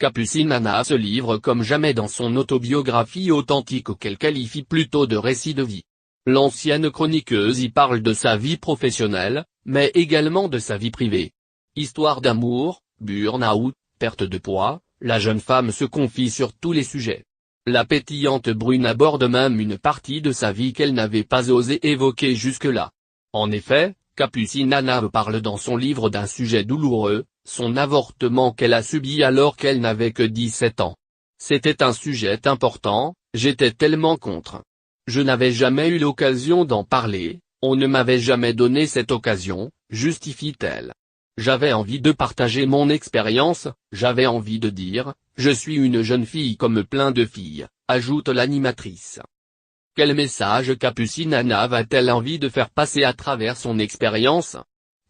Capucine Anna se livre comme jamais dans son autobiographie authentique qu'elle qualifie plutôt de récit de vie. L'ancienne chroniqueuse y parle de sa vie professionnelle, mais également de sa vie privée. Histoire d'amour, burn-out, perte de poids, la jeune femme se confie sur tous les sujets. La pétillante brune aborde même une partie de sa vie qu'elle n'avait pas osé évoquer jusque-là. En effet, Capucine Anna parle dans son livre d'un sujet douloureux, son avortement qu'elle a subi alors qu'elle n'avait que 17 ans. C'était un sujet important, j'étais tellement contre. Je n'avais jamais eu l'occasion d'en parler, on ne m'avait jamais donné cette occasion, justifie-t-elle. J'avais envie de partager mon expérience, j'avais envie de dire, je suis une jeune fille comme plein de filles, ajoute l'animatrice. Quel message Capucine Anna a-t-elle envie de faire passer à travers son expérience?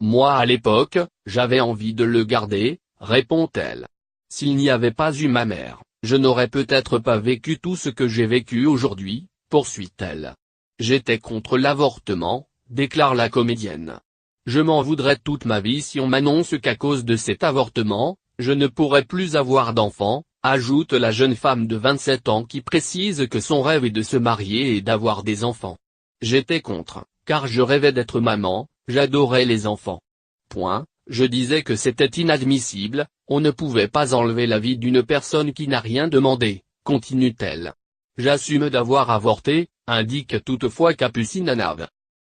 Moi à l'époque, j'avais envie de le garder, répond-elle. S'il n'y avait pas eu ma mère, je n'aurais peut-être pas vécu tout ce que j'ai vécu aujourd'hui, poursuit-elle. J'étais contre l'avortement, déclare la comédienne. Je m'en voudrais toute ma vie si on m'annonce qu'à cause de cet avortement, je ne pourrais plus avoir d'enfants, ajoute la jeune femme de 27 ans qui précise que son rêve est de se marier et d'avoir des enfants. J'étais contre, car je rêvais d'être maman, j'adorais les enfants. Je disais que c'était inadmissible, on ne pouvait pas enlever la vie d'une personne qui n'a rien demandé, continue-t-elle. J'assume d'avoir avorté, indique toutefois Capucine Anna.